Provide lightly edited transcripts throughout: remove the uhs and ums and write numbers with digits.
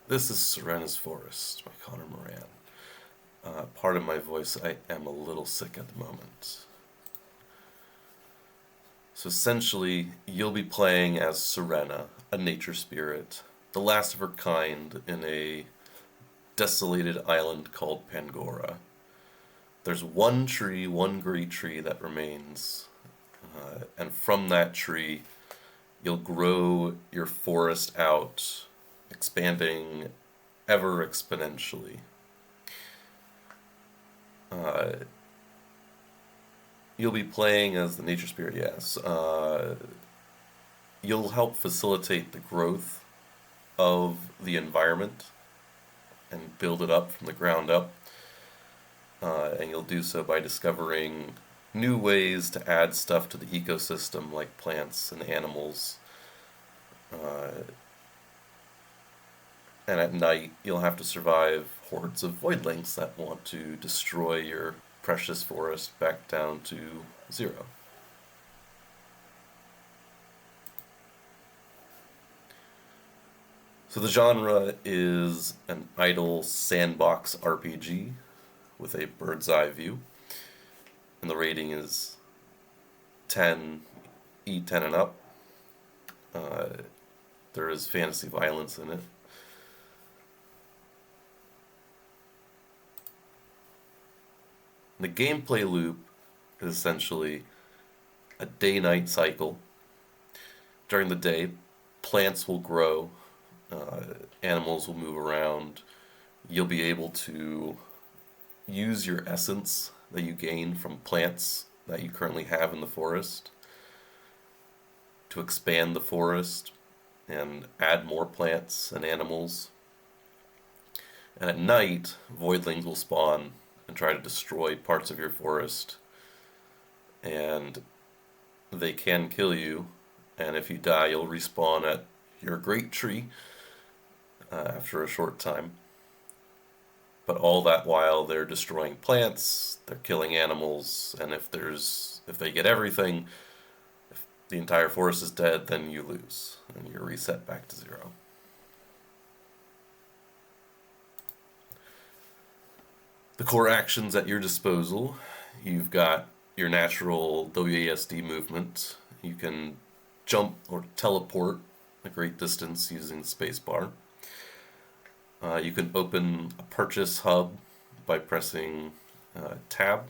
This is Syrenna's Forest by Connor Moran. Part of my voice, I am a little sick at the moment. So essentially, you'll be playing as Syrenna, a nature spirit, the last of her kind in a desolated island called Pangora. There's one tree, one great tree that remains, and from that tree, you'll grow your forest out, expanding ever exponentially. Uh, you'll be playing as the nature spirit, yes. You'll help facilitate the growth of the environment and build it up from the ground up. And you'll do so by discovering new ways to add stuff to the ecosystem, like plants and animals. Uh, and at night, you'll have to survive hordes of voidlings that want to destroy your precious forest back down to zero. So the genre is an idle sandbox RPG with a bird's eye view, and the rating is 10 E10 and up. Uh, there is fantasy violence in it. The gameplay loop is essentially a day-night cycle. During the day, plants will grow, animals will move around. You'll be able to use your essence that you gain from plants that you currently have in the forest to expand the forest and add more plants and animals. And at night, voidlings will spawn and try to destroy parts of your forest. And they can kill you, and if you die, you'll respawn at your great tree after a short time. But all that while they're destroying plants, they're killing animals, and if they get everything, if the entire forest is dead, then you lose, and you're reset back to zero. The core actions at your disposal, you've got your natural WASD movement. You can jump or teleport a great distance using the spacebar. You can open a purchase hub by pressing tab.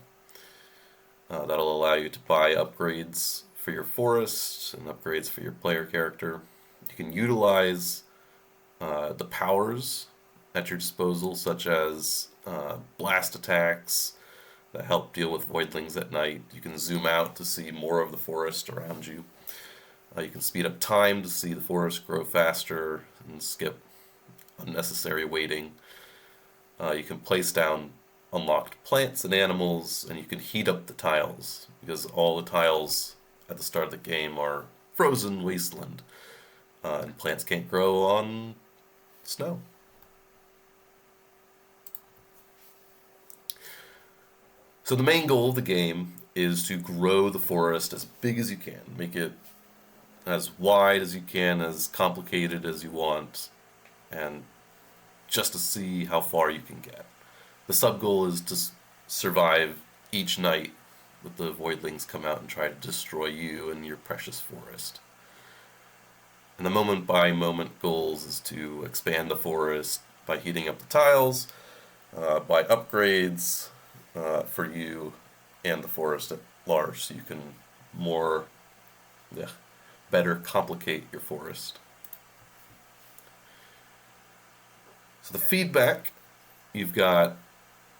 That'll allow you to buy upgrades for your forest and upgrades for your player character. You can utilize the powers at your disposal, such as blast attacks that help deal with voidlings at night. You can zoom out to see more of the forest around you. You can speed up time to see the forest grow faster and skip unnecessary waiting. You can place down unlocked plants and animals, and you can heat up the tiles, because all the tiles at the start of the game are frozen wasteland, and plants can't grow on snow. So the main goal of the game is to grow the forest as big as you can, make it as wide as you can, as complicated as you want, and just to see how far you can get. The sub goal is to survive each night that the voidlings come out and try to destroy you and your precious forest. And the moment by moment goals is to expand the forest by heating up the tiles, by upgrades for you and the forest at large, so you can more, better complicate your forest. So the feedback, you've got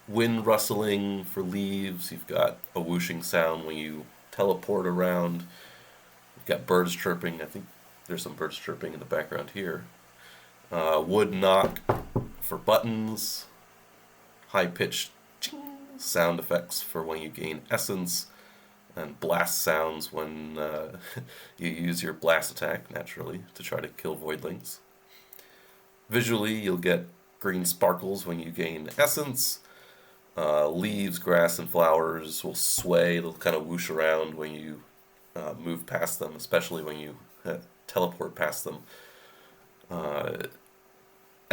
wind rustling for leaves, you've got a whooshing sound when you teleport around, you've got birds chirping. I think there's some birds chirping in the background here. Wood knock for buttons, high-pitched ching sound effects for when you gain essence, and blast sounds when you use your blast attack, naturally, to try to kill voidlings. Visually, you'll get green sparkles when you gain essence. Leaves, grass, and flowers will sway. They'll kind of whoosh around when you move past them, especially when you teleport past them.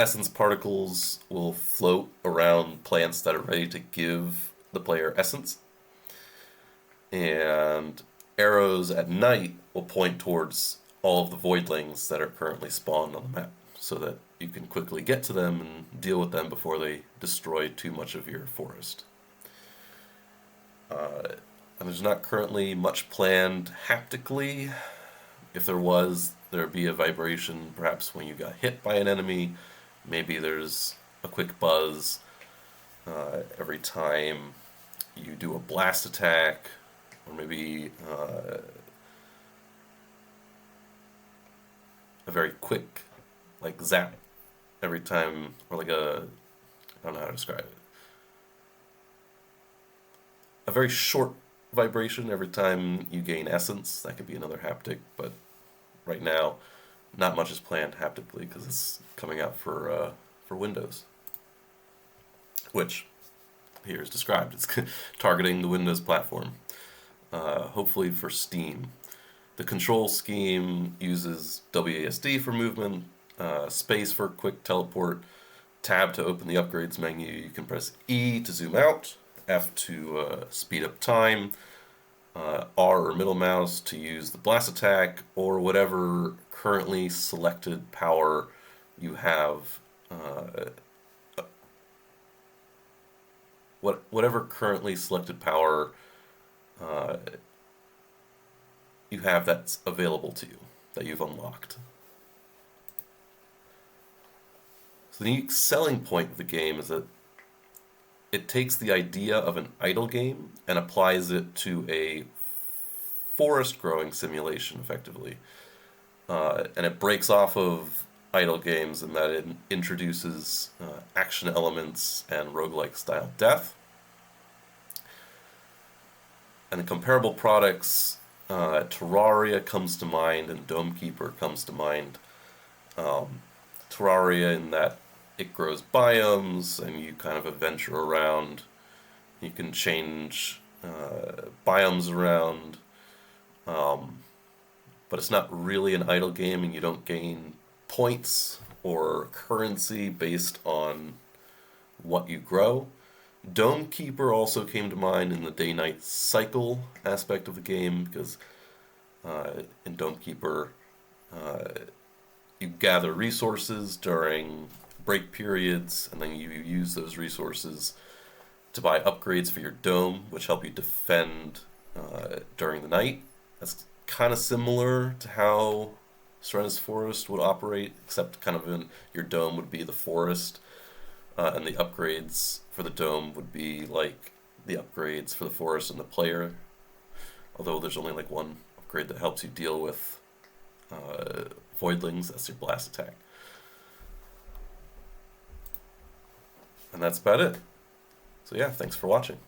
essence particles will float around plants that are ready to give the player essence. And arrows at night will point towards all of the voidlings that are currently spawned on the map, so that you can quickly get to them and deal with them before they destroy too much of your forest. And there's not currently much planned haptically. If there was, there'd be a vibration perhaps when you got hit by an enemy. Maybe there's a quick buzz every time you do a blast attack, or maybe a very quick, like, zap every time, or like a, I don't know how to describe it. A very short vibration every time you gain essence. That could be another haptic, but right now, not much is planned haptically because it's coming out for Windows, which here is described. It's targeting the Windows platform, hopefully for Steam. The control scheme uses WASD for movement, space for quick teleport, tab to open the upgrades menu. You can press E to zoom out, F to speed up time, R or middle mouse to use the blast attack, or whatever currently selected power you have. Whatever currently selected power you have that's available to you, that you've unlocked. So the unique selling point of the game is that it takes the idea of an idle game and applies it to a forest growing simulation, effectively. And it breaks off of idle games in that it introduces action elements and roguelike style death. And the comparable products, Terraria comes to mind and Dome Keeper comes to mind. Terraria in that it grows biomes and you kind of adventure around. You can change biomes around, but it's not really an idle game, and you don't gain points or currency based on what you grow. Dome Keeper also came to mind in the day-night cycle aspect of the game, because in Dome Keeper you gather resources during break periods, and then you use those resources to buy upgrades for your dome, which help you defend during the night. That's kind of similar to how Syrenna's Forest would operate, except kind of in your dome would be the forest, and the upgrades for the dome would be like the upgrades for the forest and the player, although there's only like one upgrade that helps you deal with voidlings. That's your blast attack. And that's about it. So yeah, thanks for watching.